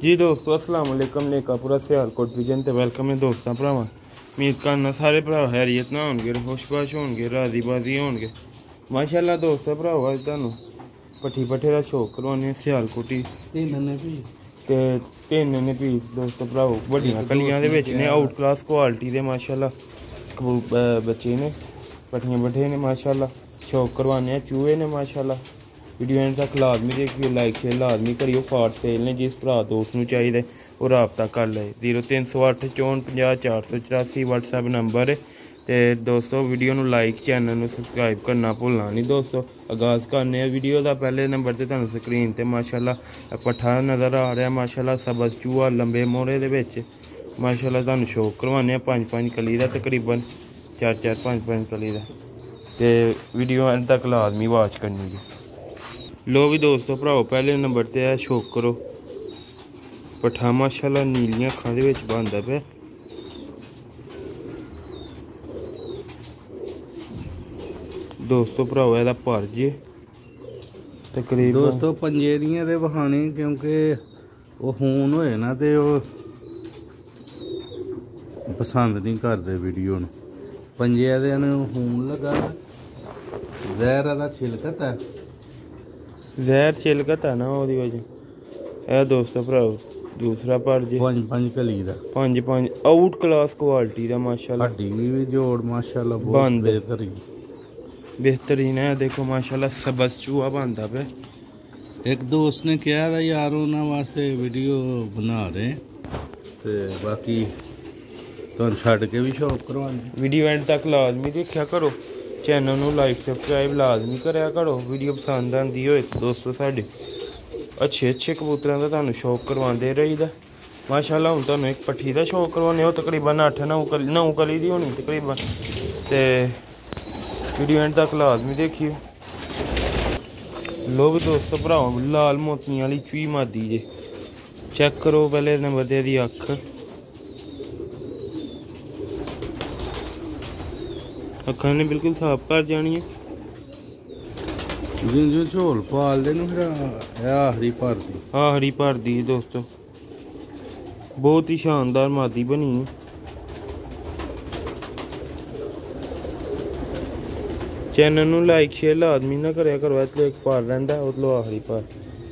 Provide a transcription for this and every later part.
जी दोस्तों अस्सलाम वालेकुम नेकापुरा सियालकोट विजन ते वेलकम है दोस्तों भरावां। उम्मीद करना सारे भरा हैरियत ना होंगे, खुशबाश होंगे, राजी बाजी होंगे। माशाल्लाह दोस्तों भराओ अज तुहानूं पट्ठी पट्ठे दा शौक करवाने सियालकोटी ते तीन ने पीस दोस्तों भराओ वड्डियां कलियां दे विच ने आउट क्लास क्वालिटी दे माशाल्लाह बच्चे ने पट्ठियां पट्ठे ने माशाल्लाह शौक करवाने चूहे ने माशाल्लाह। वीडियो एंड तक लाजमी देखिए, लाइक शेयर लाजमी करियो। फाट सेल ने जिस भरा दोस्त नूं चाहिए वो रबता कर ले। 0308 64 50 484 व्हाट्सएप नंबर है। तो दोस्तों वीडियो नूं लाइक चैनल नूं सबसक्राइब करना भुलना नहीं दोस्तों। आगाज़ करने वीडियो का पहले नंबर से तुहानूं स्क्रीन ते माशाल्लाह पट्ठा नज़र आ रहा माशाल्लाह सबज चूहा लंबे मोहरे दे विच माशाल्लाह तुहानूं शौक करवाने 5-5 कली दा तकरीबन 4-4 5-5 कली दा। ते वीडियो एंड तक लाजमी वाच करनी जी। लो भी दोस्तों भराओ पहले नंबर ते है शौक करो पट्ठा माशाल्लाह नीलियां अखां दे विच बनदा पे। दोस्तों भराओ एदा पर जे तकरीबन दोस्तों पंजेरियां दे बखाने क्योंकि वो खून होए ना ते वो पसंद नहीं करते वीडियो नूं। पंजे दे खून लगा जहर दा छिलकत है जहर छिलकत है ना ओदी वजह। ए दोस्तों भराओ दूसरा पर जे 5-5 कली दा 5-5 आउट क्लास क्वालिटी दा माशाल्लाह। हड्डी भी जोड़ माशाल्लाह बहुत बेहतरीन है। देखो माशाल्लाह सबज चूहा बनता पे। एक दोस्त ने कहा था यार उन्होंने वास्ते वीडियो बना रहे ते बाकी तुम छड़ के भी शौक करवाने। वीडियो एंड तक लाजमी देखा करो, चैनल नूं लाइक सबसक्राइब लाजमी कराया करो। वीडियो पसंद आती हो दोस्तों साढ़े अच्छे कबूतरों का तुहानूं शौक करवाते रहीदा माशाल्लाह। हुण तुहानूं एक पट्ठी का शौक करवाने हो तकरीबन 8-9 कली दी होनी तकरीबन। ते वीडियो एंड तक लाजमी देखियो। लो भी दोस्तों भराओ लाल मोतियां वाली चूही मादी जे चेक करो पहले नंबर ते दी अख अखां ने बिल्कुल साफ कर जानी है। जिन झोल पाल दे फिर आखिरी भर दी दोस्तों बहुत ही शानदार मादी बनी है। चैनल नूं लाइक शेयर लाजमी ना करया करो। इतलो एक पार रहिंदा उतलो आखिरी पार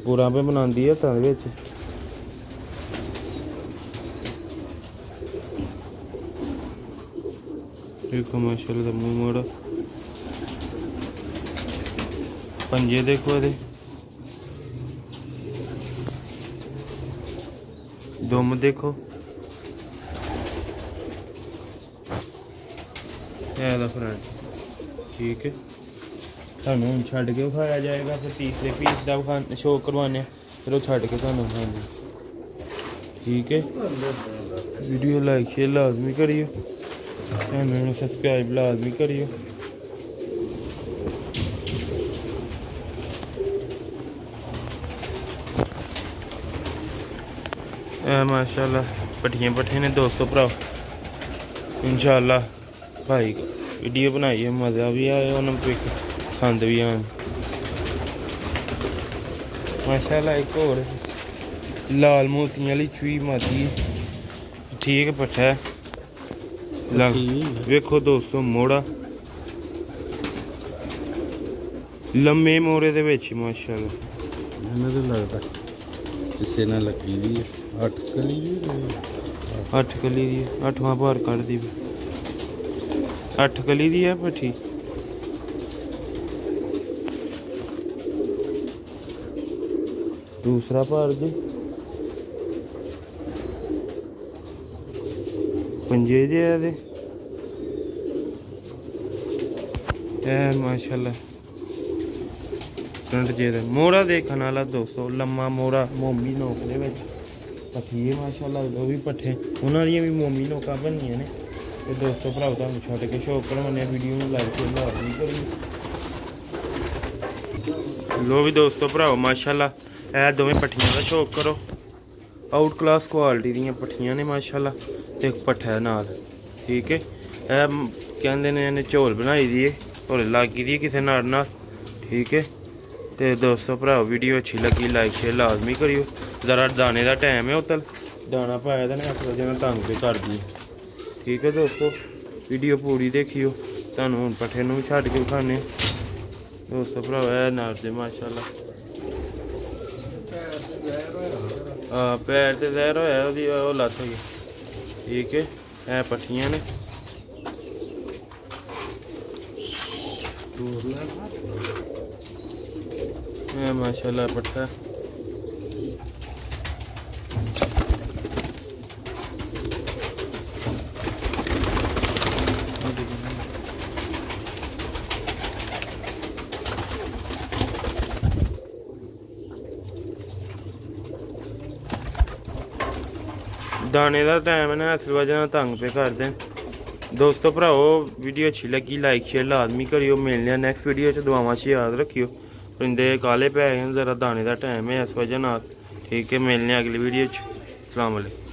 पूरा पे बनांदी है हत्थां दे विच। देखो माशाल्लाह मुंह मोड़ा पंजे देखो ये दुम देखो फ्रेंड। ठीक है थानू छड़ के विखाया जाएगा फिर तीसरे पीस का शो करवाने फिर वो छड़ के थानू खाने। ठीक है वीडियो लाइक शेयर लाजमी करियो, चैनल सब्सक्राइब लाजमी करियो। माशाल्लाह पट्ठियां पट्ठे ने दोस्तों भराओ इंशाल्लाह भाई वीडियो बनाइए मज़ा भी आए और पसंद भी आए माशाल्लाह। एक और लाल मोतियां वाली चूही मादी ठीक है पट्ठा वेखो दोस्तों मोड़ा लम्बे मोरे दे विच माशाल्लाह। लगता किसी ने लगी दी 8 कली दी 8वां भार कट दी 8 कली दी है पट्ठी। दूसरा भार जी पंजे जे माशाल्लाह फ्रंट जे मोड़ा देखने वाला दोस्तों लम्मा मोड़ा मोमी नोक दे विच पट्ठी है माशाल्लाह। वो भी पट्ठे उन्होंने भी मोमी नोका बनिया ने। तो दोस्तों भराओ तुहानूं छड्ड के शौक करवाने वीडियो में लाइक शेयर लाजमी करियो। लो भी दोस्तों भराओ माशाल्लाह ए दोवें पट्ठियां का शौक करो आउट क्लास क्वालिटी दियां पट्ठियां ने माशाल्लाह। ते एक पट्ठा नाल ठीक है कहते ने झोल बनाई दी है झोल लगी दी है किसी नाड़ नाल। ठीक है तो दोस्तों भराओ वीडियो अच्छी लगी लाइक शेयर लाजमी करियो। ज़रा दाने का टाइम है उतल दाना पाया था ना 8 बजे तंग पे कर दी। ठीक है दोस्तों वीडियो पूरी देखियो। तुहानू हुण पट्ठे नूं छड्ड के खाने दोस्तों भराओ है नार दे माशाल्लाह। पैर ते जहर होया ओहदी ओह लत्त गई। ठीक है पट्ठियां ने माशाल्लाह पट्ठा दाने का टाइम है ना इस वजह तंग पे कर दें। दोस्तों भराओ वीडियो अच्छी लगी लाइक शेयर लाजमी करियो। मिलने नैक्सट वीडियो च दुआवां च याद रखियो। परिंदे काले पै गए ज़रा दाने का टाइम है इस वजह नाल। ठीक है मिलने अगली वीडियो च। अस्सलाम वालेकुम।